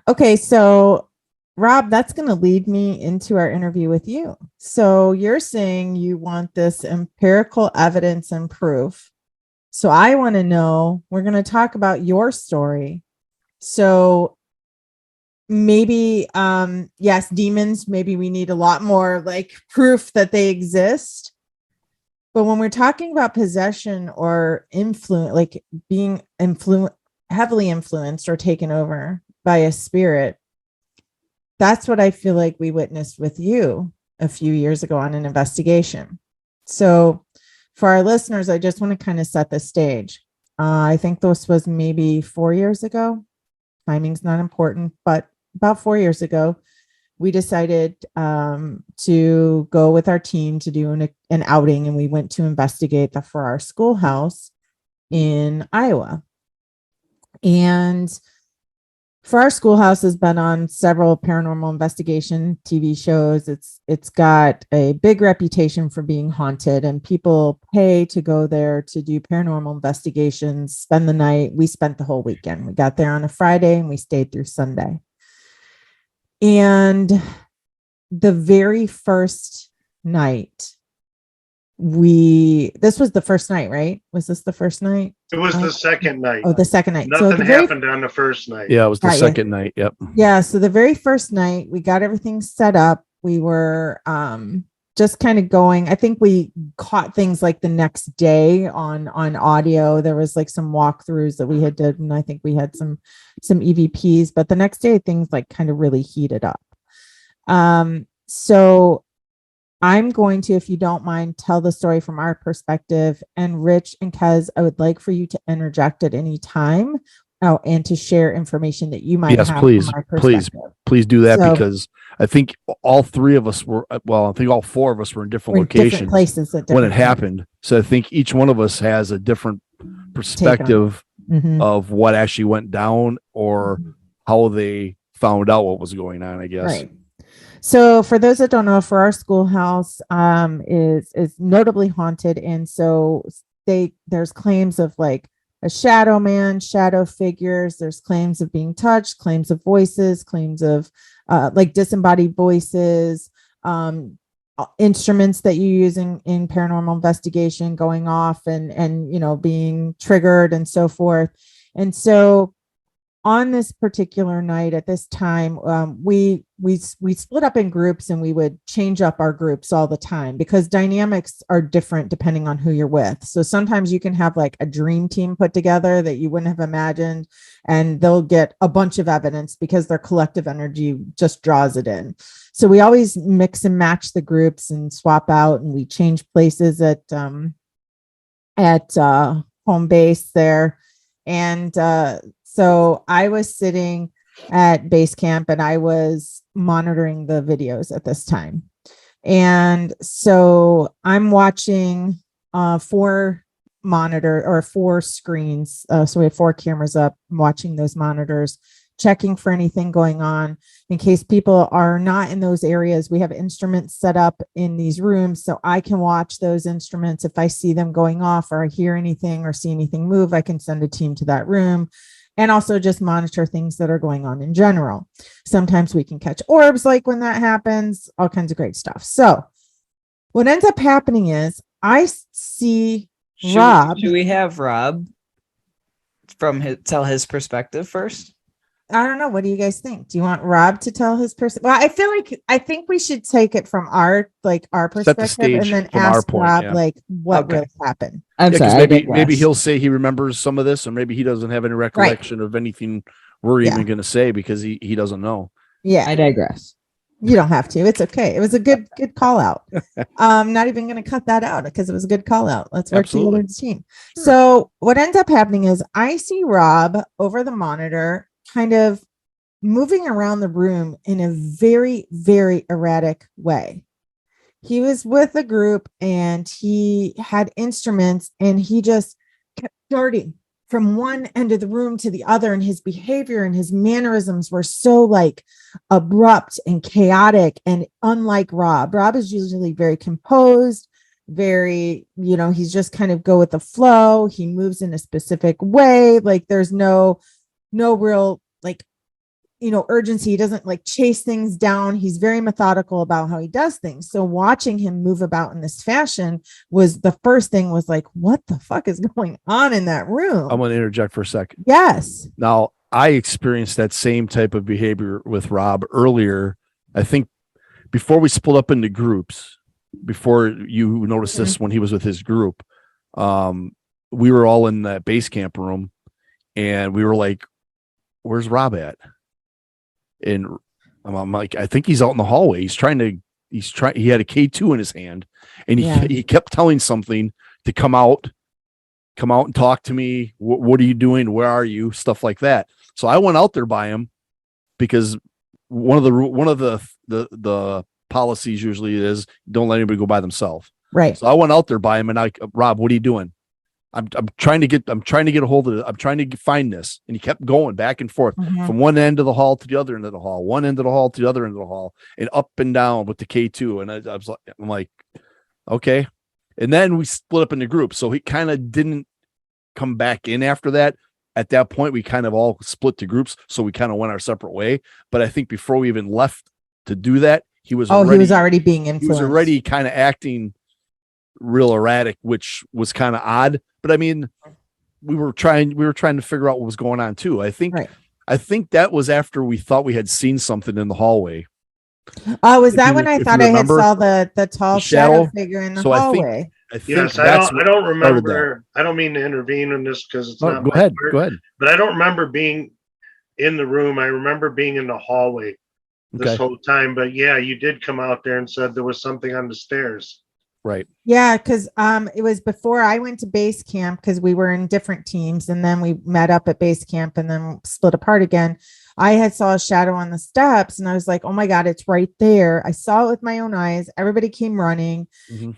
Okay, so Rob, that's going to lead me into our interview with you. So you're saying you want this empirical evidence and proof. So I want to know, we're going to talk about your story. So maybe yes, demons, maybe we need a lot more like proof that they exist. But when we're talking about possession or influence, like being heavily influenced or taken over by a spirit, that's what I feel like we witnessed with you a few years ago on an investigation. So for our listeners, I just want to kind of set the stage. I think this was maybe 4 years ago. Timing's not important, but about 4 years ago, we decided to go with our team to do an outing, and we went to investigate the Farrar Schoolhouse in Iowa. And Farrar Schoolhouse has been on several paranormal investigation TV shows. It's got a big reputation for being haunted, and people pay to go there to do paranormal investigations, spend the night. We spent the whole weekend. We got there on a Friday and we stayed through Sunday. And the very first night, this was the first night, right? Was this the first night? It was the second night. Oh, the second night. Nothing happened on the first night. Yeah, it was the second night. Yep. Yeah. So the very first night, we got everything set up. We were just kind of going. I think we caught things like the next day on audio. There was like some walkthroughs that we had did, and I think we had some EVPs. But the next day, things like kind of really heated up. So I'm going to, if you don't mind, tell the story from our perspective. And Rich and Kez, I would like for you to interject at any time and to share information that you might have. Yes, please do that, because I think all three of us were, I think all four of us were in different locations, different places at when it happened. So I think each one of us has a different perspective of what actually went down, or how they found out what was going on, I guess. Right. So for those that don't know, Farrar Schoolhouse is notably haunted. And so there's claims of like a shadow man, shadow figures. There's claims of being touched, claims of voices, claims of like disembodied voices, instruments that you use in paranormal investigation going off and being triggered and so forth. And so on this particular night at this time, we split up in groups, and we would change up our groups all the time because dynamics are different depending on who you're with. So sometimes you can have like a dream team put together that you wouldn't have imagined, and they'll get a bunch of evidence because their collective energy just draws it in. So we always mix and match the groups and swap out, and we change places at home base there. And so I was sitting at base camp, and I was monitoring the videos at this time. And so I'm watching four screens. So we have 4 cameras up. I'm watching those monitors, checking for anything going on in case people are not in those areas. We have instruments set up in these rooms, so I can watch those instruments. If I see them going off, or I hear anything or see anything move, I can send a team to that room. And also just monitor things that are going on in general. Sometimes we can catch orbs, like when that happens, all kinds of great stuff. So what ends up happening is I see Rob. Should we have Rob tell his perspective first? I don't know. What do you guys think? Do you want Rob to tell his perspective? Well, I think we should take it from our perspective, and then ask Rob what really happened. I'm sorry. Maybe he'll say he remembers some of this, or maybe he doesn't have any recollection of anything we're even going to say, because he doesn't know. Yeah, I digress. You don't have to. It's okay. It was a good call out. I'm not even going to cut that out because it was a good call out. Let's work together as a team. So what ends up happening is I see Rob over the monitor, kind of moving around the room in a very, very erratic way. He was with a group, and he had instruments, and he just kept darting from one end of the room to the other. And his behavior and his mannerisms were so like abrupt and chaotic, and unlike Rob. Rob is usually very composed, very, he's just kind of go with the flow. He moves in a specific way. Like there's no real like urgency. He doesn't like chase things down. He's very methodical about how he does things. So watching him move about in this fashion was the first thing was like, what the fuck is going on in that room? I'm going to interject for a second. Yes. Now, I experienced that same type of behavior with Rob earlier. I think before we split up into groups, before you noticed this when he was with his group, we were all in that base camp room and we were like, where's Rob at? And I'm like, I think he's out in the hallway. He had a K2 in his hand and he kept telling something to come out and talk to me. What are you doing? Where are you? Stuff like that. So I went out there by him because one of the policies usually is don't let anybody go by themselves. Right. So I went out there by him and Rob, what are you doing? I'm trying to get a hold of it. I'm trying to find this. And he kept going back and forth from one end of the hall to the other end of the hall, one end of the hall to the other end of the hall, and up and down with the K2. And I'm like, okay. And then we split up into groups. So he kind of didn't come back in after that. At that point, we kind of all split to groups. So we kind of went our separate way. But I think before we even left to do that, he was already being influenced. He was already kind of acting real erratic, which was kind of odd. But I mean, we were trying to figure out what was going on too. I think that was after we thought we had seen something in the hallway. Oh, was that when I thought I had saw the tall shadow figure in the hallway? I don't remember. I don't mean to intervene in this because it's not. Go ahead. But I don't remember being in the room. I remember being in the hallway this whole time. But yeah, you did come out there and said there was something on the stairs. Right. Yeah, because it was before I went to base camp because we were in different teams and then we met up at base camp and then split apart again. I had saw a shadow on the steps and I was like, oh my God, it's right there. I saw it with my own eyes. Everybody came running.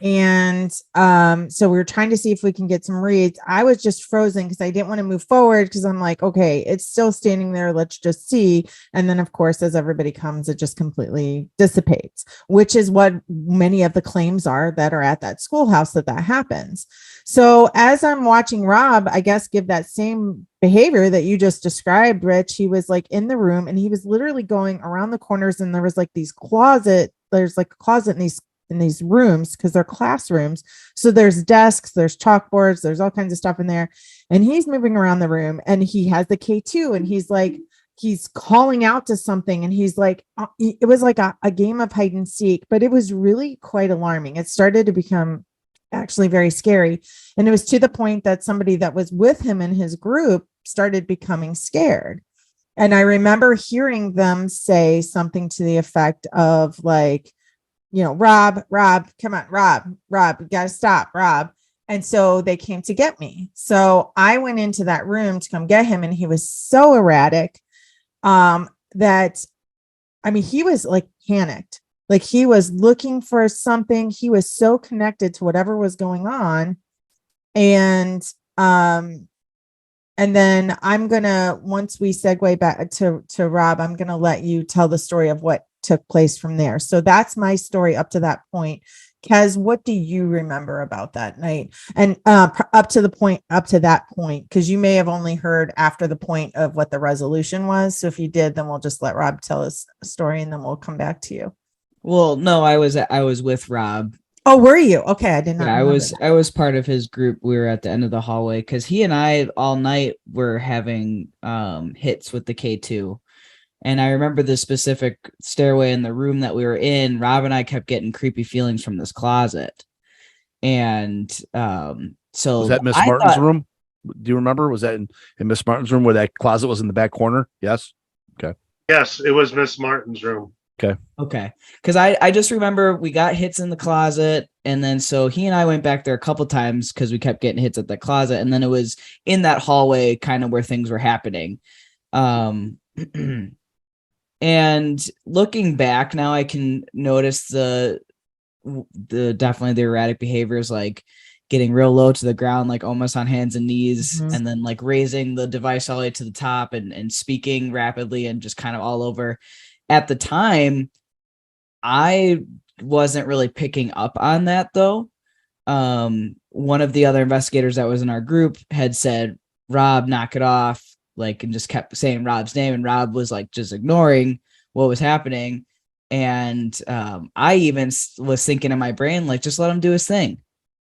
And so we were trying to see if we can get some reads. I was just frozen because I didn't want to move forward because I'm like, okay, it's still standing there. Let's just see. And then of course, as everybody comes, it just completely dissipates, which is what many of the claims are that are at that schoolhouse that happens. So as I'm watching Rob, I guess, give that same behavior that you just described, Rich, he was like in the room and he was literally going around the corners and there was like there's like a closet in these rooms because they're classrooms. So there's desks, there's chalkboards, there's all kinds of stuff in there. And he's moving around the room and he has the K2 and he's calling out to something and he's like, it was like a game of hide and seek, but it was really quite alarming. It started to become actually very scary. And it was to the point that somebody that was with him in his group started becoming scared. And I remember hearing them say something to the effect of like, Rob, come on, Rob, you gotta stop, Rob. And so they came to get me. So I went into that room to come get him. And he was so erratic that, I mean, he was like panicked. Like he was looking for something. He was so connected to whatever was going on. And then I'm going to, once we segue back to Rob, I'm going to let you tell the story of what took place from there. So that's my story up to that point. Kez, what do you remember about that night? And up to that point, because you may have only heard after the point of what the resolution was. So if you did, then we'll just let Rob tell us a story and then we'll come back to you. Well, no, I was with Rob. Oh, were you? Okay, I did not. Yeah, I was part of his group. We were at the end of the hallway because he and I all night were having hits with the K2. And I remember the specific stairway in the room that we were in. Rob and I kept getting creepy feelings from this closet. And so was that Miss Martin's room? Do you remember? Was that in Miss Martin's room where that closet was in the back corner? Yes. Okay. Yes, it was Miss Martin's room. Okay. Because I just remember we got hits in the closet. And then so he and I went back there a couple times because we kept getting hits at the closet. And then it was in that hallway kind of where things were happening. And looking back now, I can notice the definitely the erratic behaviors, like getting real low to the ground, like almost on hands and knees, and then like raising the device all the way to the top and speaking rapidly and just kind of all over. At the time, I wasn't really picking up on that though. One of the other investigators that was in our group had said, Rob, knock it off. like, and just kept saying Rob's name, and Rob was like just ignoring what was happening. And I even was thinking in my brain, like, just let him do his thing,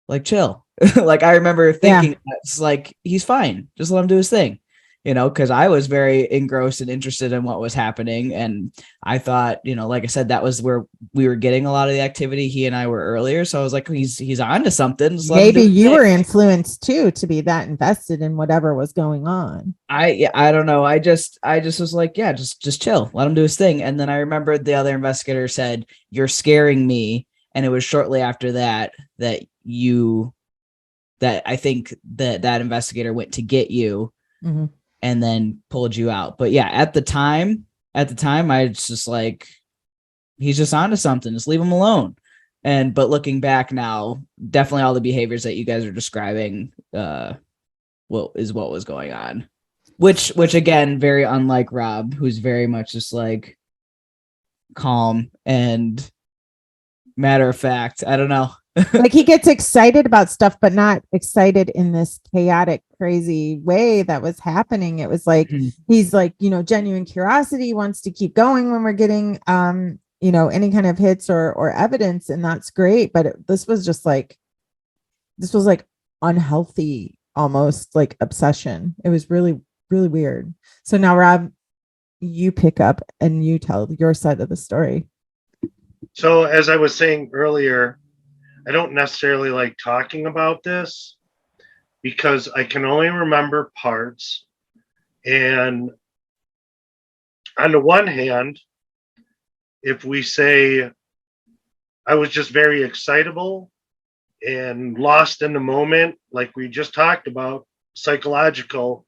like, chill. Like, I remember thinking, it's like, he's fine, just let him do his thing, because I was very engrossed and interested in what was happening. And I thought, like I said, that was where we were getting a lot of the activity. He and I were earlier. So I was like, he's on to something. Maybe you were influenced too, to be that invested in whatever was going on. I don't know. I just was like, yeah, just chill, let him do his thing. And then I remembered the other investigator said, "You're scaring me." And it was shortly after that I think that investigator went to get you. Mm-hmm. And then pulled you out. But yeah, at the time, I was just like, he's just onto something. Just leave him alone. But looking back now, definitely all the behaviors that you guys are describing, what was going on. Which again, very unlike Rob, who's very much just like calm and matter of fact. I don't know. Like, he gets excited about stuff, but not excited in this chaotic, crazy way that was happening. It was like, he's like, genuine curiosity, wants to keep going when we're getting, any kind of hits or evidence. And that's great. But this was like unhealthy, almost like obsession. It was really, really weird. So now, Rob, you pick up and you tell your side of the story. So as I was saying earlier, I don't necessarily like talking about this because I can only remember parts. And on the one hand, if we say I was just very excitable and lost in the moment, like we just talked about, psychological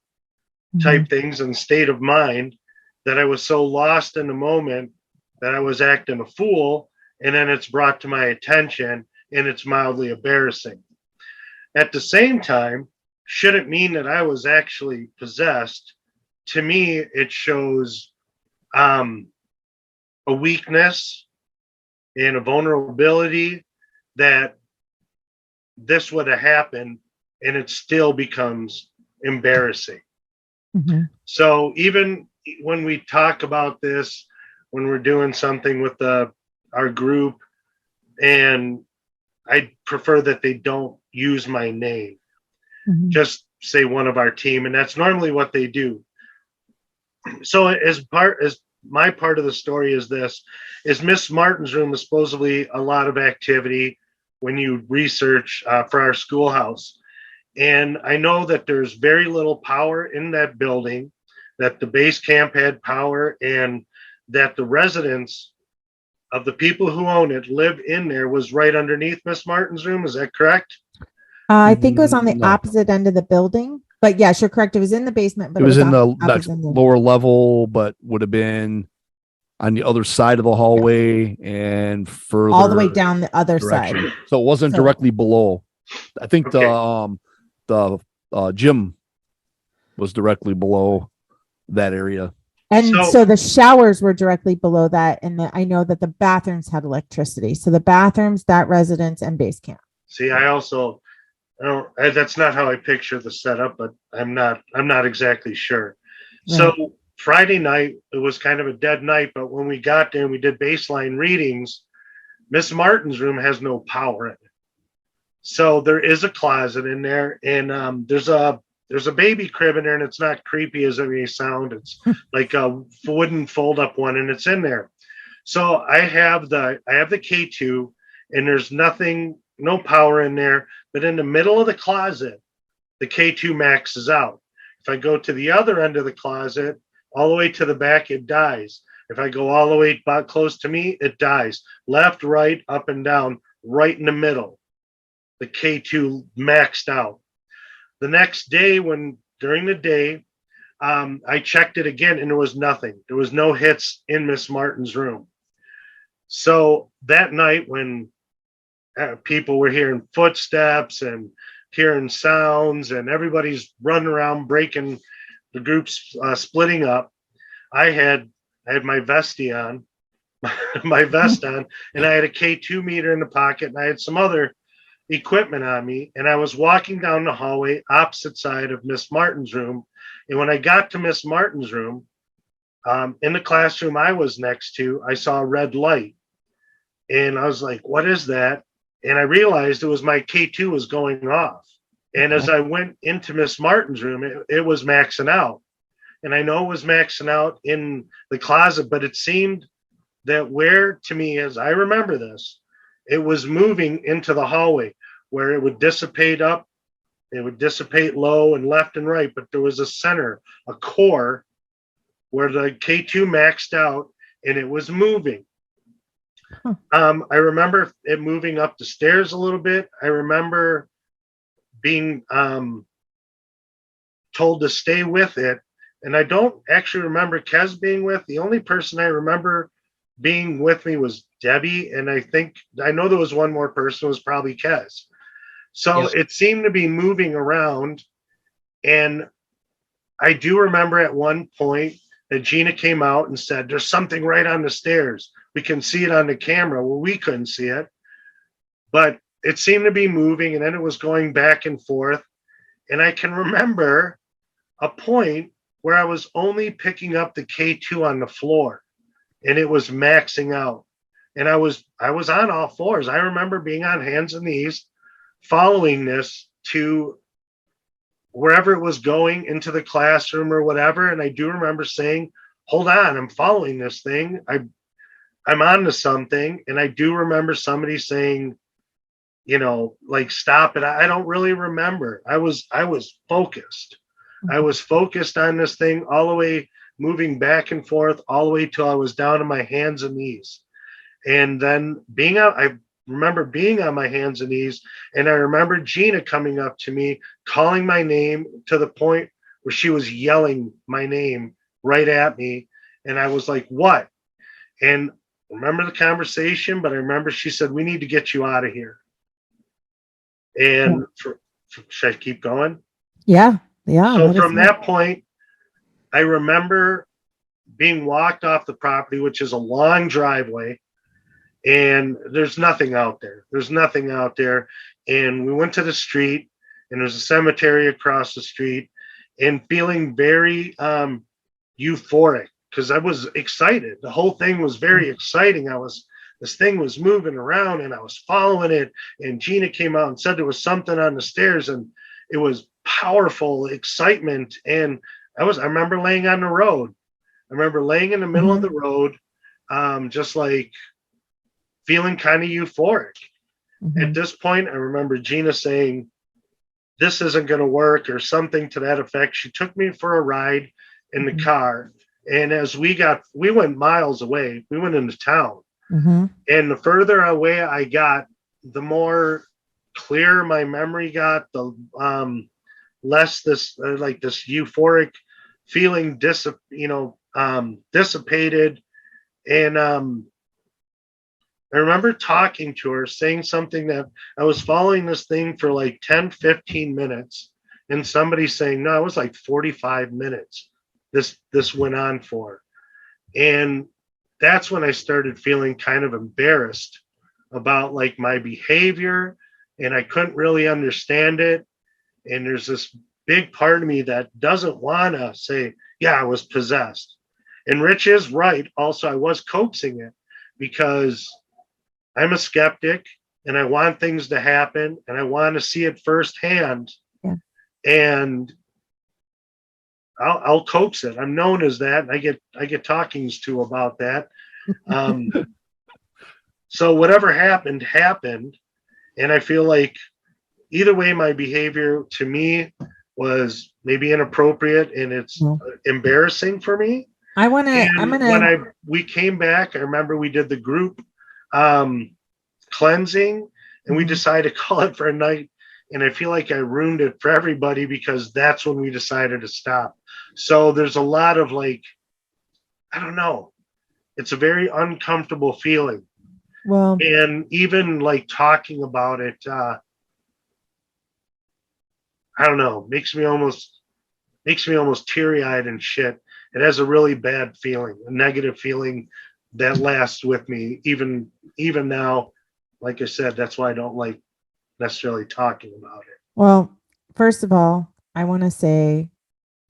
type things and state of mind, that I was so lost in the moment that I was acting a fool, and then it's brought to my attention and it's mildly embarrassing. At the same time, should it mean that I was actually possessed? To me, it shows a weakness and a vulnerability that this would have happened, and it still becomes embarrassing. Mm-hmm. So even when we talk about this, when we're doing something with our group, and I prefer that they don't use my name, just say one of our team, and that's normally what they do. So as my part of the story is Miss Martin's room is supposedly a lot of activity when you research Farrar Schoolhouse. And I know that there's very little power in that building, that the base camp had power, and that the residents of the people who own it live in there was right underneath Miss Martin's room. Is that correct? I think it was on the opposite end of the building. But yes, you're correct. It was in the basement, but it was in the lower level, but would have been on the other side of the hallway and further all the way down the other direction. side. So it wasn't directly below. I think the gym was directly below that area. And so the showers were directly below that. And I know that the bathrooms had electricity. So the bathrooms, that residence, and base camp. See, that's not how I picture the setup, but I'm not exactly sure. Right. So Friday night, it was kind of a dead night, but when we got there and we did baseline readings, Miss Martin's room has no power in it. So there is a closet in there, and there's a baby crib in there, and it's not creepy as it may sound. It's like a wooden fold-up one, and it's in there. So I have the K2, and there's no power in there. But in the middle of the closet, the K2 maxes out. If I go to the other end of the closet, all the way to the back, it dies. If I go all the way back close to me, it dies. Left, right, up and down, right in the middle. The K2 maxed out. The next day, during the day, I checked it again, and there was nothing. There was no hits in Miss Martin's room. So that night, when people were hearing footsteps and hearing sounds, and everybody's running around, breaking, the group's splitting up, I had my vestie on, my vest on, and I had a K2 meter in the pocket, and I had some other equipment on me, and I was walking down the hallway opposite side of Miss Martin's room, And when I got to Miss Martin's room, in the classroom I was next to, I saw a red light. And I was like, what is that? And I realized it was my K2 was going off. And as I went into Miss Martin's room, it was maxing out. And I know it was maxing out in the closet, but it seemed that where, to me, as I remember this, it was moving into the hallway where it would dissipate up, it would dissipate low and left and right, but there was a center, a core where the K2 maxed out and it was moving. I remember it moving up the stairs a little bit. I remember being told to stay with it. And I don't actually remember Kez being with. The only person I remember being with me was Debbie. And I know there was one more person, it was probably Kez. So It seemed to be moving around. And I do remember at one point that Gina came out and said, there's something right on the stairs. We can see it on the camera. Well, we couldn't see it, but it seemed to be moving, and then it was going back and forth. And I can remember a point where I was only picking up the K2 on the floor, and it was maxing out. And I was on all fours. I remember being on hands and knees, following this to wherever it was going, into the classroom or whatever. And I do remember saying, hold on, I'm following this thing. I'm on to something. And I do remember somebody saying, like, stop it. I don't really remember. I was focused. I was focused on this thing all the way, moving back and forth all the way till I was down on my hands and knees. And then I remember being on my hands and knees, and I remember Gina coming up to me, calling my name to the point where she was yelling my name right at me. And I was like, what? And I remember the conversation, but I remember she said, we need to get you out of here. And should I keep going? Yeah. Yeah. So from that point, I remember being walked off the property, which is a long driveway, and there's nothing out there. There's nothing out there. And we went to the street, and there's a cemetery across the street, and feeling very euphoric because I was excited. The whole thing was very exciting. This thing was moving around, and I was following it. And Gina came out and said there was something on the stairs, and it was powerful excitement. And I remember laying on the road. I remember laying in the middle of the road, just like feeling kind of euphoric. At this point, I remember Gina saying, this isn't going to work, or something to that effect. She took me for a ride in the car. And as we went miles away, we went into town. And the further away I got, the more clear my memory got, the less this this euphoric feeling dissipated. And I remember talking to her, saying something that I was following this thing for like 10, 15 minutes. And somebody saying, no, it was like 45 minutes this went on for. And that's when I started feeling kind of embarrassed about like my behavior, and I couldn't really understand it. And there's this big part of me that doesn't want to say, yeah, I was possessed. And Rich is right. Also, I was coaxing it because I'm a skeptic and I want things to happen and I want to see it firsthand. Yeah. And I'll coax it. I'm known as that. I get talkings to about that. So whatever happened. And I feel like either way, my behavior to me was maybe inappropriate and it's embarrassing for me. We came back, I remember we did the group cleansing, and we decided to call it for a night. And I feel like I ruined it for everybody because that's when we decided to stop. So there's a lot of like, I don't know. It's a very uncomfortable feeling. Well, and even like talking about it, I don't know, makes me almost teary-eyed and shit. It has a really bad feeling, a negative feeling that lasts with me even now. Like I said, that's why I don't like necessarily talking about it. Well, first of all, I want to say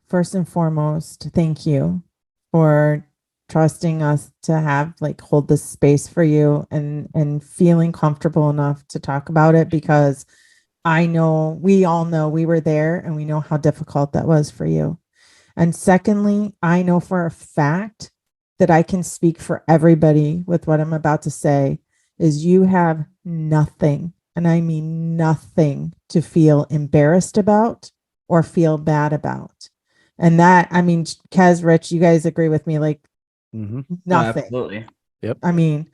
first and foremost, thank you for trusting us to have like hold this space for you and feeling comfortable enough to talk about it, because I know we all know we were there and we know how difficult that was for you. And secondly, I know for a fact that I can speak for everybody with what I'm about to say is you have nothing, and I mean nothing, to feel embarrassed about or feel bad about. And that, I mean, Kez, Rich, you guys agree with me, like Mhm. Oh, nothing. absolutely. Yep. I mean,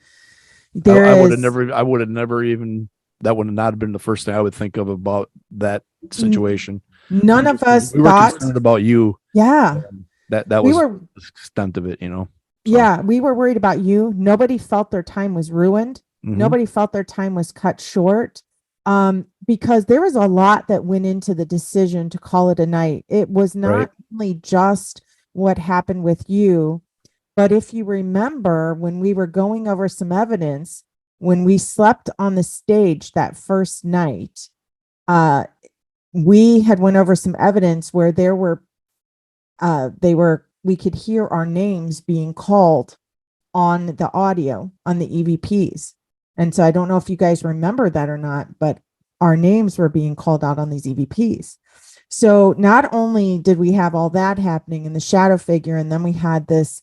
I would have never, I would have never even, that would not have been the first thing I would think of about that situation. None of us We were thought, concerned about you. yeah, That we was were, the extent of it, you know? So, yeah, we were worried about you. Nobody felt their time was ruined. mhm. Nobody felt their time was cut short. Because there was a lot that went into the decision to call it a night. It was not Right. only just what happened with you, but if you remember when we were going over some evidence, when we slept on the stage that first night, uh, we had went over some evidence where there were, we could hear our names being called on the audio on the EVPs. And so I don't know if you guys remember that or not, but our names were being called out on these EVPs. So not only did we have all that happening in the shadow figure, and then we had this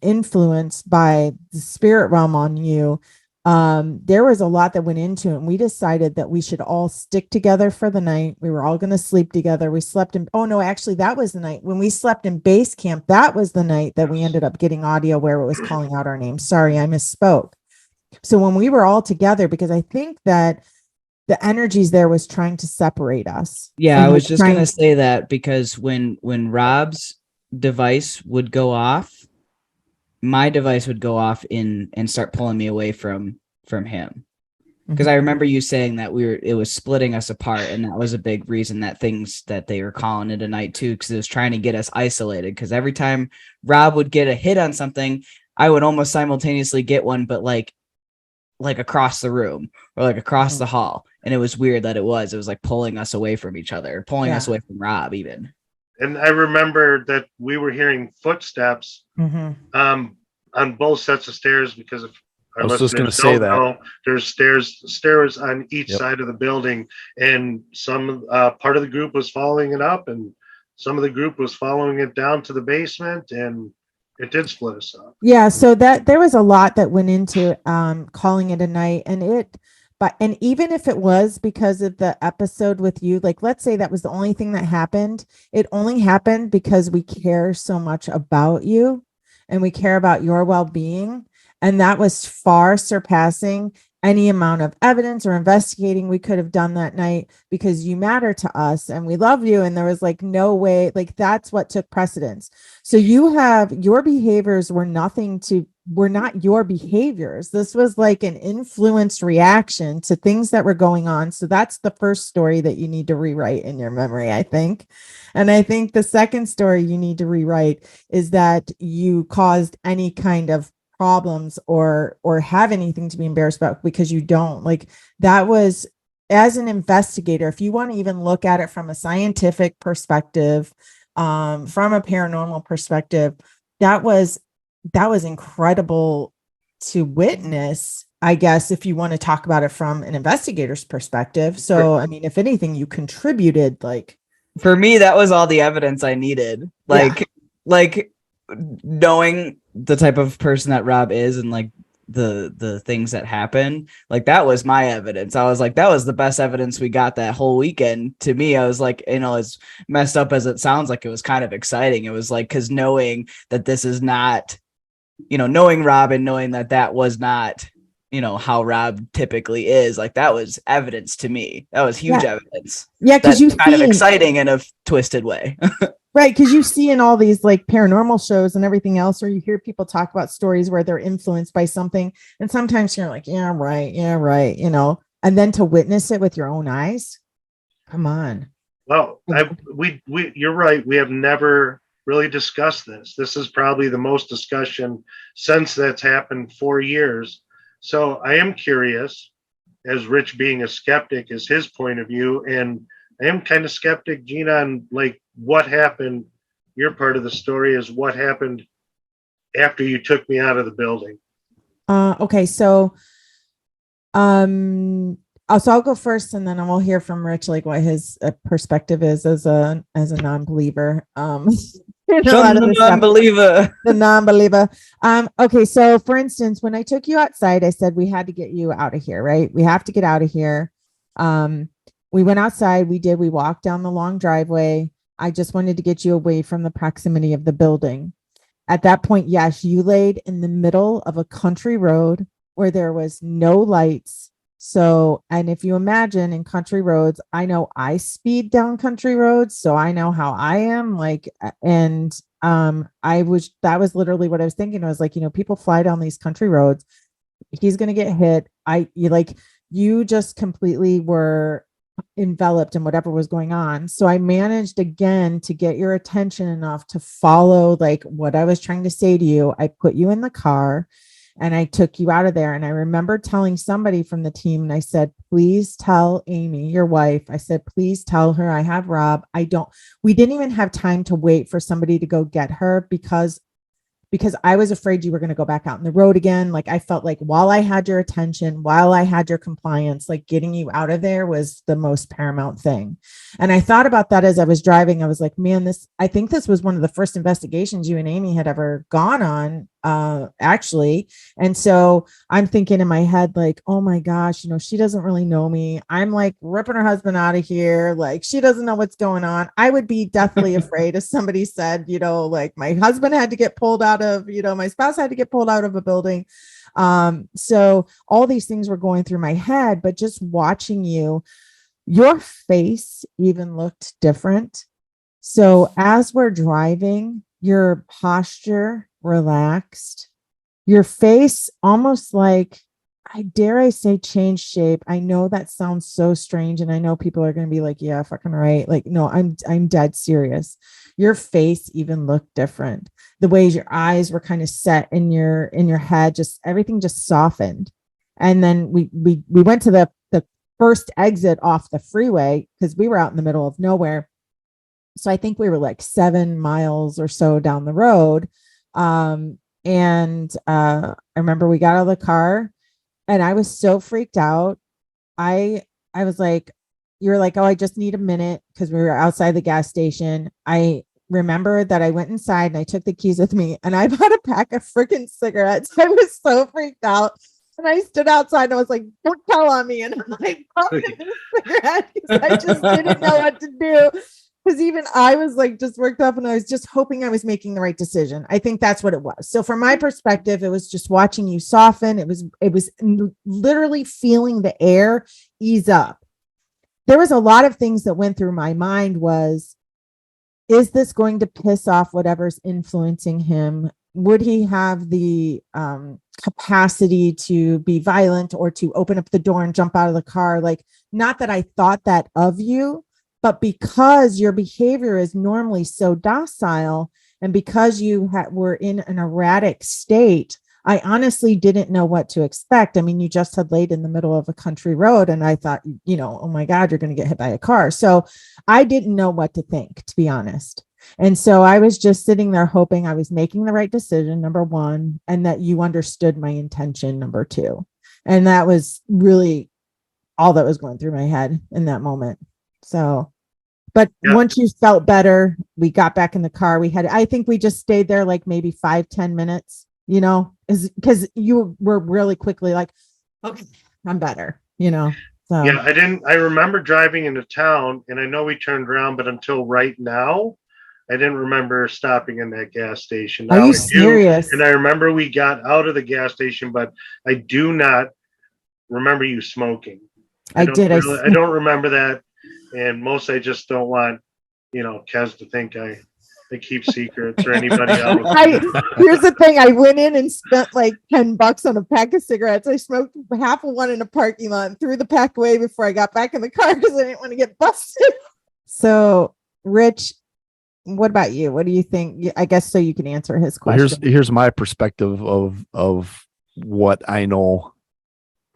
influence by the spirit realm on you. There was a lot that went into it, and we decided that we should all stick together for the night. We were all going to sleep together. We slept in, oh no, actually that was the night when we slept in base camp. That was the night that we ended up getting audio where it was calling out our names. Sorry, I misspoke. So when we were all together, because I think that the energies there was trying to separate us. Yeah, And I was just trying- gonna say that because when Rob's device would go off, my device would go off and start pulling me away from him. Because I remember you saying that it was splitting us apart, and that was a big reason that they were calling it a night too, because it was trying to get us isolated. Because every time Rob would get a hit on something, I would almost simultaneously get one, but like across the room or like across the hall. And it was weird that it was like pulling us away from each other, pulling us away from Rob even. And I remember that we were hearing footsteps on both sets of stairs, because if our I was just listeners gonna say don't that. know, there's stairs on each Yep. side of the building, and some part of the group was following it up, and some of the group was following it down to the basement, and it did split us up. Yeah, so that there was a lot that went into calling it a night, and even if it was because of the episode with you, like let's say that was the only thing that happened, it only happened because we care so much about you and we care about your well-being, and that was far surpassing any amount of evidence or investigating we could have done that night, because you matter to us and we love you, and there was like no way, like that's what took precedence. So your behaviors were not your behaviors. This was like an influenced reaction to things that were going on. So that's the first story that you need to rewrite in your memory, I think. And I think the second story you need to rewrite is that you caused any kind of problems or have anything to be embarrassed about, because you don't. Like that was, as an investigator, if you want to even look at it from a scientific perspective, from a paranormal perspective, that was incredible to witness, I guess, if you want to talk about it from an investigator's perspective. So I mean, if anything, you contributed, like, For me, that was all the evidence I needed. Like knowing the type of person that Rob is, and like the things that happen, like that was my evidence. I was like, that was the best evidence we got that whole weekend. To me, I was like, as messed up as it sounds, like it was kind of exciting. It was like, because knowing that this is not, knowing Rob and knowing that was not, how Rob typically is, like that was evidence to me. That was huge evidence. Yeah, because you kind of exciting in a twisted way. Right, because you see in all these like paranormal shows and everything else, or you hear people talk about stories where they're influenced by something, and sometimes you're like, yeah, right, and then to witness it with your own eyes, come on. Well, you're right. We have never really discussed this. This is probably the most discussion since that's happened 4 years. So I am curious, as Rich being a skeptic, is his point of view, and I am kind of skeptic, Gina, on like what happened your part of the story is what happened after you took me out of the building. Okay, so I'll go first, and then I will hear from Rich, like what his perspective is as a non-believer. Non-believer. The non-believer. Okay, so for instance, when I took you outside, I said we had to get you out of here, right? We have to get out of here. We went outside. We walked down the long driveway. I just wanted to get you away from the proximity of the building. At that point, yes, you laid in the middle of a country road where there was no lights. So, and if you imagine in country roads, I know I speed down country roads, so I know how I am like, and that was literally what I was thinking. I was like, people fly down these country roads. He's going to get hit. You just completely were enveloped in whatever was going on. So I managed again to get your attention enough to follow like what I was trying to say to you. I put you in the car and I took you out of there. And I remember telling somebody from the team, and I said, please tell Amy, your wife, I said, please tell her I have Rob. We didn't even have time to wait for somebody to go get her because I was afraid you were going to go back out on the road again. Like I felt like while I had your attention, while I had your compliance, like getting you out of there was the most paramount thing. And I thought about that as I was driving. I was like, man, I think this was one of the first investigations you and Amy had ever gone on, actually. And so I'm thinking in my head, like, oh my gosh, she doesn't really know me. I'm like ripping her husband out of here. Like she doesn't know what's going on. I would be deathly afraid if somebody said, like my husband had to get pulled out of, my spouse had to get pulled out of a building. So all these things were going through my head, but just watching you, your face even looked different. So as we're driving, your posture relaxed, your face almost like, I dare I say changed shape. I know that sounds so strange. And I know people are going to be like, yeah, fucking right. Like, no, I'm dead serious. Your face even looked different. The ways your eyes were kind of set in your head, just everything just softened. And then we went to the first exit off the freeway because we were out in the middle of nowhere. So I think we were like 7 miles or so down the road. I remember we got out of the car and I was so freaked out. I was like, you were like, oh, I just need a minute because we were outside the gas station. I remember that I went inside and I took the keys with me and I bought a pack of freaking cigarettes. I was so freaked out. And I stood outside and I was like, don't tell on me. And I'm like, cigarette because I just didn't know what to do. Because even I was like just worked up and I was just hoping I was making the right decision. I think that's what it was. So from my perspective, it was just watching you soften. It was literally feeling the air ease up. There was a lot of things that went through my mind was, is this going to piss off whatever's influencing him? Would he have the capacity to be violent or to open up the door and jump out of the car? Like, not that I thought that of you, but because your behavior is normally so docile and because you were in an erratic state, I honestly didn't know what to expect. I mean, you just had laid in the middle of a country road and I thought, oh my God, you're going to get hit by a car. So I didn't know what to think, to be honest. And so I was just sitting there hoping I was making the right decision, number one, and that you understood my intention, number two. And that was really all that was going through my head in that moment. So, but once you felt better, we got back in the car. I think we just stayed there like maybe 5-10 minutes, because you were really quickly like, okay, I'm better, So. Yeah, I remember driving into town and I know we turned around, but until right now, I didn't remember stopping in that gas station. Now, are you serious? And I remember we got out of the gas station, but I do not remember you smoking. I don't remember that. And mostly I just don't want, Kez to think I keep secrets or anybody else. Here's the thing. I went in and spent like $10 on a pack of cigarettes. I smoked half of one in a parking lot and threw the pack away before I got back in the car because I didn't want to get busted. So, Rich, what about you? What do you think? I guess so you can answer his question. Well, here's my perspective of what I know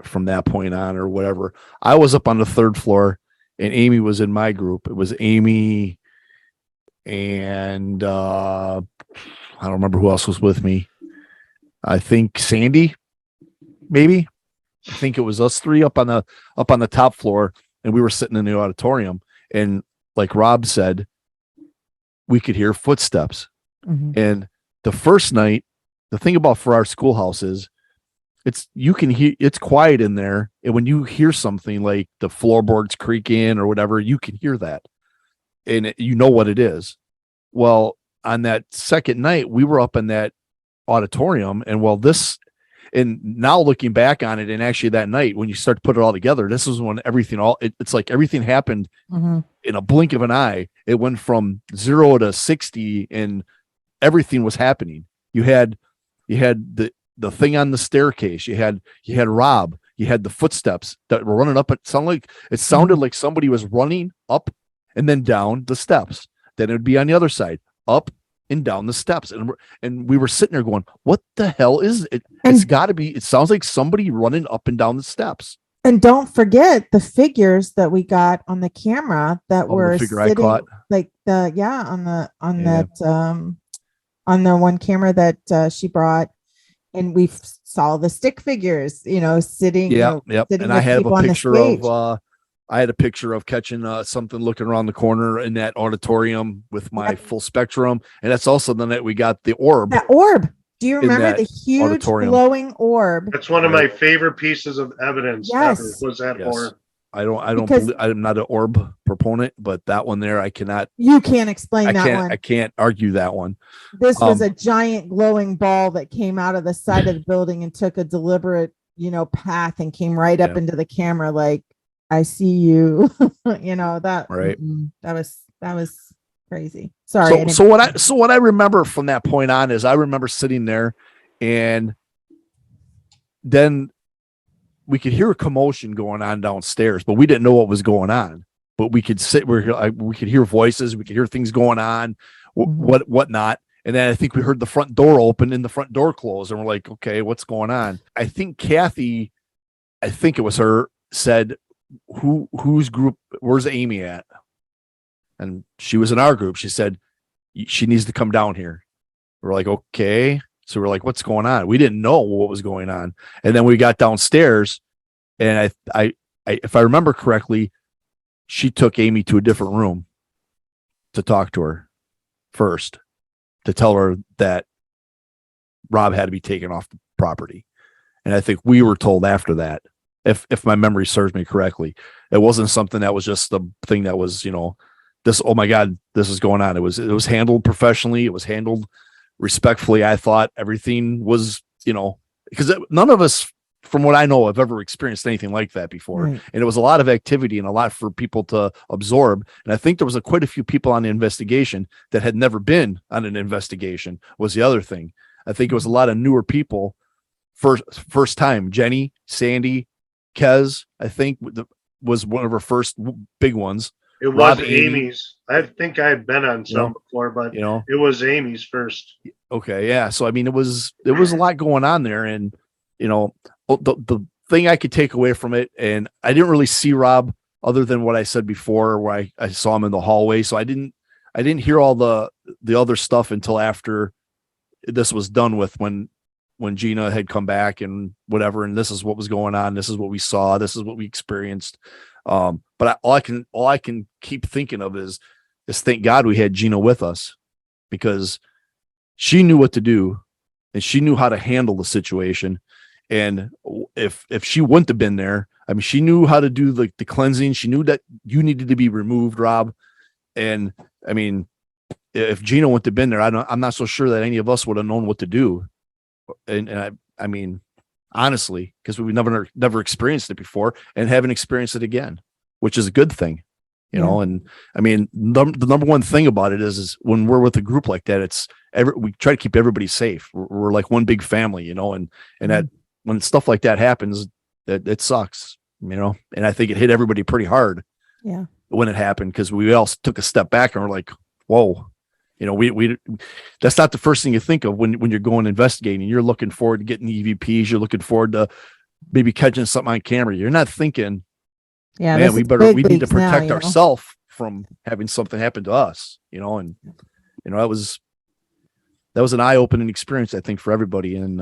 from that point on or whatever. I was up on the third floor and Amy was in my group. It was Amy, and I don't remember who else was with me. I think Sandy, maybe. I think it was us three up on the top floor, and we were sitting in the auditorium. And like Rob said, we could hear footsteps. And the first night, the thing about Farrar Schoolhouse is you can hear, it's quiet in there. And when you hear something like the floorboards creaking or whatever, you can hear that. And you know what it is. Well, on that second night, we were up in that auditorium, and and now looking back on it, and actually that night when you start to put it all together, this is when it's like everything happened in a blink of an eye. It went from 0 to 60 and everything was happening. You had the thing on the staircase, you had Rob, you had the footsteps that were running up. It sounded like somebody was running up and then down the steps. Then it would be on the other side, up and down the steps. And we were sitting there going, what the hell is it? It sounds like somebody running up and down the steps. And don't forget the figures that we got on the camera that were the figure sitting, I caught. like on the one camera that she brought, and we saw the stick figures, sitting. Yep. Sitting And I with have people a on the picture stage. of I had a picture of catching something looking around the corner in that auditorium with my full spectrum. And that's also the night we got the orb. That orb. Do you remember the huge auditorium. glowing orb? That's one of my favorite pieces of evidence ever, was that orb. I'm not an orb proponent, but that one there, you can't explain that one. I can't argue that one. This was a giant glowing ball that came out of the side of the building and took a deliberate, path and came right up into the camera. Like, I see you, that, right. That was crazy. Sorry. So what I remember from that point on is I remember sitting there, and then we could hear a commotion going on downstairs, but we didn't know what was going on. But we could we could hear voices, we could hear things going on, whatnot. And then I think we heard the front door open and the front door close, and we're like, okay, what's going on? I think Kathy, I think it was her, said, whose group, where's Amy at? And she was in our group. She said she needs to come down here. We're like, okay. So we're like, what's going on? We didn't know what was going on. And then we got downstairs, and I if I remember correctly, she took Amy to a different room to talk to her first, to tell her that Rob had to be taken off the property. And I think we were told after that, if my memory serves me correctly, it wasn't something that was just the thing that was, this, oh my God, this is going on. It was handled professionally. It was handled respectfully. I thought everything was, because none of us, from what I know, have ever experienced anything like that before. Right. And it was a lot of activity and a lot for people to absorb. And I think there was quite a few people on the investigation that had never been on an investigation, was the other thing. I think it was a lot of newer people, first time. Jenny, Sandy, Kez, I think was one of her first big ones. It was Amy's. I think I had been on some before, but it was Amy's first. Okay, yeah. So I mean, it was a lot going on there, and the thing I could take away from it, and I didn't really see Rob other than what I said before, where I saw him in the hallway. So I didn't hear all the other stuff until after this was done with, when Gina had come back and whatever, and this is what was going on. This is what we saw. This is what we experienced. But all I can keep thinking of is thank God we had Gina with us, because she knew what to do and she knew how to handle the situation. And if she wouldn't have been there, I mean, she knew how to do the cleansing. She knew that you needed to be removed, Rob. And I mean, if Gina wouldn't have been there, I'm not so sure that any of us would have known what to do. And I mean, honestly, because we've never experienced it before and haven't experienced it again, which is a good thing, know. And I mean, the number one thing about it is when we're with a group like that, we try to keep everybody safe. We're like one big family, and that when stuff like that happens, it sucks, and I think it hit everybody pretty hard when it happened, because we all took a step back and we're like, whoa. We that's not the first thing you think of when you're going investigating. You're looking forward to getting EVPs. You're looking forward to maybe catching something on camera. You're not thinking, man, we need to protect ourselves from having something happen to us, you know, and that was an eye-opening experience, I think, for everybody. And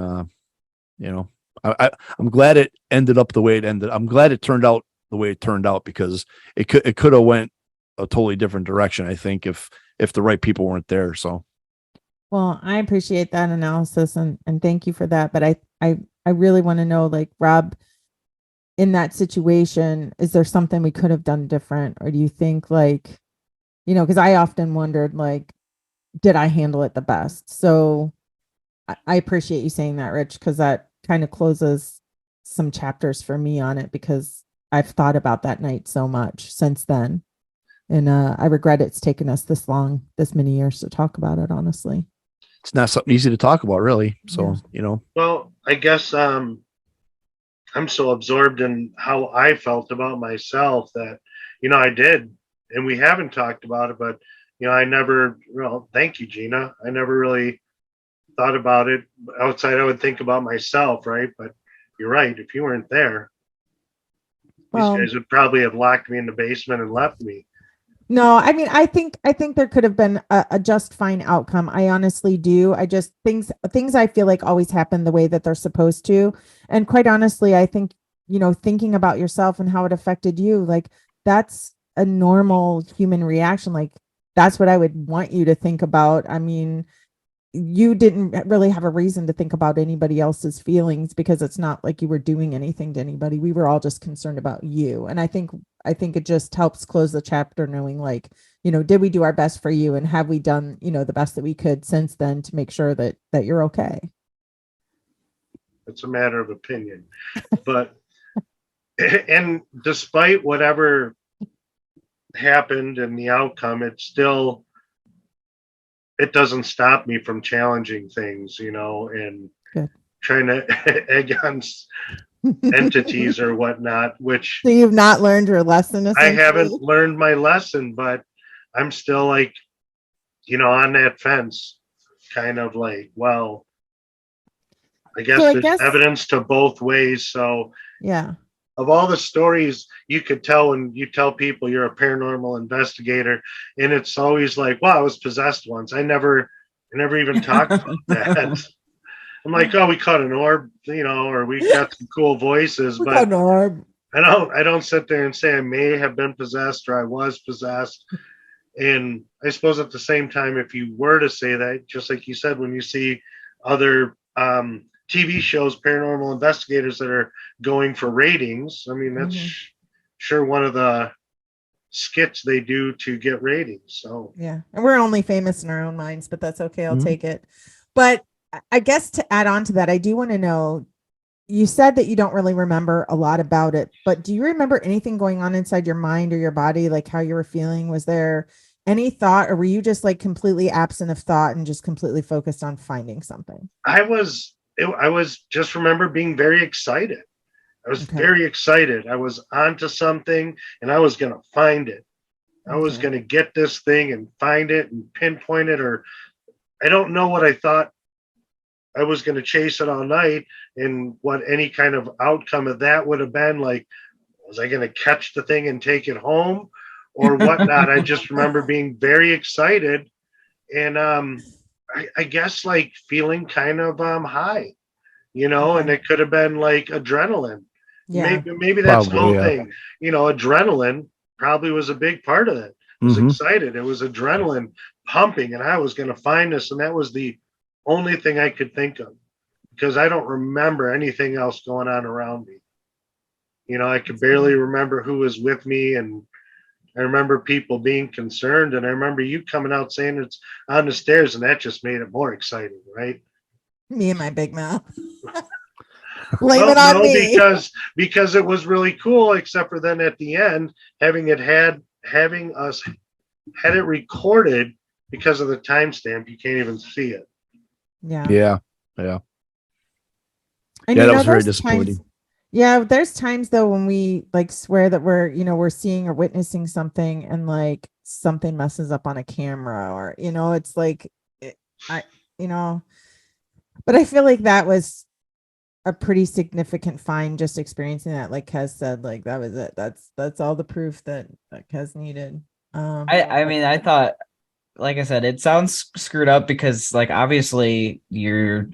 you know, I'm glad it ended up the way it ended. I'm glad it turned out the way it turned out, because it could have went a totally different direction, I think, if the right people weren't there. So, well, I appreciate that analysis, and thank you for that. But I really want to know, like, Rob, in that situation, is there something we could have done different? Or do you think, like, you know, because I often wondered, like, did I handle it the best? So I appreciate you saying that, Rich, because that kind of closes some chapters for me on it, because I've thought about that night so much since then. And I regret it's taken us this many years to talk about it, honestly. it's not something easy to talk about, really. So, you know, Well, I guess I'm so absorbed in how I felt about myself that, you know, I did, and we haven't talked about it, but, you know, I never, well, thank you, Gina. I never really thought about it outside. I would think about myself, right? But you're right. If you weren't there, these Well, guys would probably have locked me in the basement and left me. no, I mean, I think there could have been a just fine outcome. I honestly do. I just things I feel like always happen the way that they're supposed to. And quite honestly, I think, you know, thinking about yourself and how it affected you, like, that's a normal human reaction. Like, that's what I would want you to think about. I mean, you didn't really have a reason to think about anybody else's feelings, because it's not like you were doing anything to anybody. We were all just concerned about you. And I think it just helps close the chapter knowing, like, you know, did we do our best for you, and have we done, you know, the best that we could since then to make sure that you're okay. It's a matter of opinion. But, and despite whatever happened and the outcome, it doesn't stop me from challenging things, you know, and Good. trying to egg on entities or whatnot, which So you've not learned your lesson, I haven't learned my lesson, but I'm still, like, you know, on that fence, kind of like, well, I guess there's evidence to both ways. So yeah. Of all the stories you could tell when you tell people you're a paranormal investigator, and it's always like, wow, I was possessed once. I never even talked about that. I'm like, oh, we caught an orb, you know, or we got some cool voices, but an orb. I don't sit there and say I may have been possessed or I was possessed. And I suppose at the same time, if you were to say that, just like you said, when you see other TV shows, paranormal investigators that are going for ratings, I mean, that's sure one of the skits they do to get ratings. So yeah, and we're only famous in our own minds, but that's okay. I'll take it. But I guess to add on to that, I do want to know, you said that you don't really remember a lot about it, but do you remember anything going on inside your mind or your body, like how you were feeling? Was there any thought, or were you just like completely absent of thought and just completely focused on finding something? I was just remember being very excited. I was very excited. I was onto something and I was going to find it. I was going to get this thing and find it and pinpoint it, or I don't know what I thought. I was going to chase it all night, and what any kind of outcome of that would have been. Like, was I going to catch the thing and take it home or whatnot? I just remember being very excited, and I guess like feeling kind of high, you know, and it could have been like adrenaline. Yeah. Maybe that's the whole thing. You know, adrenaline probably was a big part of it. I was excited. It was adrenaline pumping, and I was going to find this, and that was the only thing I could think of, because I don't remember anything else going on around me. You know, I could barely remember who was with me, and I remember people being concerned, and I remember you coming out saying it's on the stairs, and that just made it more exciting, right? Me and my big mouth. Blame it on me. Because it was really cool, except for then at the end, having us had it recorded, because of the timestamp, you can't even see it. Yeah. And yeah, that was very disappointing. There's times though when we like swear that we're seeing or witnessing something, and like something messes up on a camera, or, you know, it's like, but I feel like that was a pretty significant find, just experiencing that. Like Kez said, like that was it. That's all the proof that Kez needed. I mean, I thought, like I said, it sounds screwed up because, like, obviously you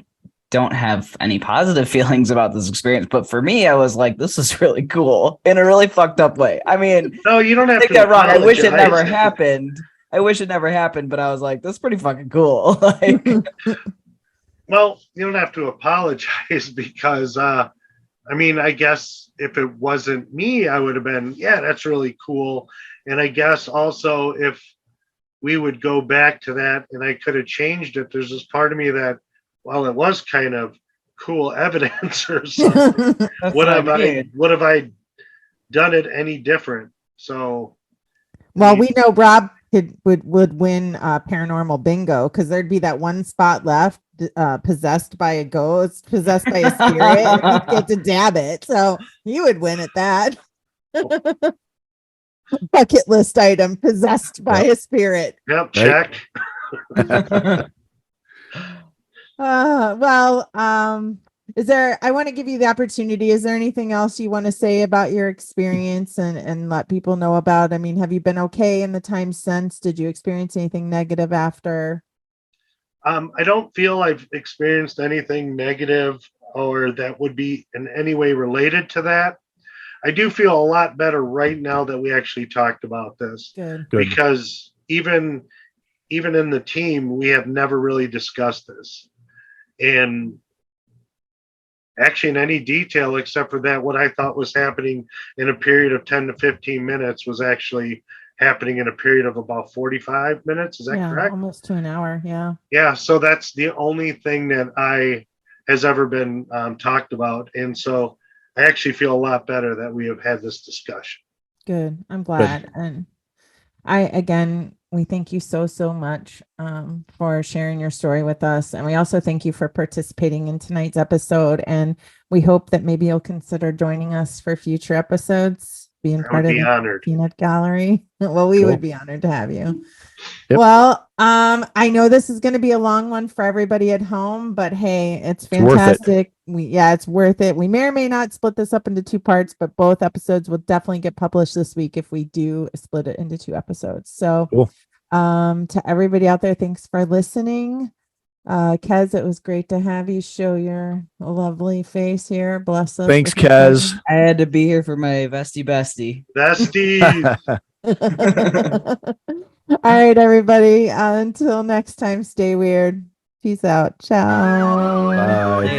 don't have any positive feelings about this experience. But for me, I was like, this is really cool in a really fucked up way. I mean, No, you don't have take to that wrong. I wish it never apologize. happened. I wish it never happened, but I was like, that's pretty fucking cool. Like, Well, you don't have to apologize because, I mean, I guess if it wasn't me, I would have been, yeah, that's really cool. And I guess also if we would go back to that and I could have changed it, there's this part of me that, while it was kind of cool evidence or something, that's would what I mean. have I done it any different? So, Well, we know Rob would win paranormal bingo because there'd be that one spot left, possessed by a ghost, possessed by a spirit, and he'd get to dab it. So he would win at that. Bucket list item, possessed by a spirit. yep, check. Is there, I want to give you the opportunity. Is there anything else you want to say about your experience and let people know about? I mean, have you been okay in the time since? Did you experience anything negative after? I don't feel I've experienced anything negative or that would be in any way related to that. I do feel a lot better right now that we actually talked about this. Good. Because even in the team, we have never really discussed this. And actually in any detail except for that what I thought was happening in a period of 10 to 15 minutes was actually happening in a period of about 45 minutes. Is that correct? Almost to an hour. Yeah. Yeah. So that's the only thing that has ever been talked about. And so I actually feel a lot better that we have had this discussion. Good. I'm glad. And we thank you so much for sharing your story with us. And we also thank you for participating in tonight's episode. And we hope that maybe you'll consider joining us for future episodes, being part of the honored. Peanut Gallery. Well, we would be honored to have you. Yep. Well, I know this is going to be a long one for everybody at home, but hey, it's fantastic. It's worth it. We may or may not split this up into 2 parts, but both episodes will definitely get published this week if we do split it into 2 episodes. So, cool. To everybody out there, thanks for listening. Kez, it was great to have you show your lovely face here. Bless us. Thanks, Kez. I had to be here for my bestie. Besties. All right, everybody. Until next time, stay weird. Peace out. Ciao. Bye.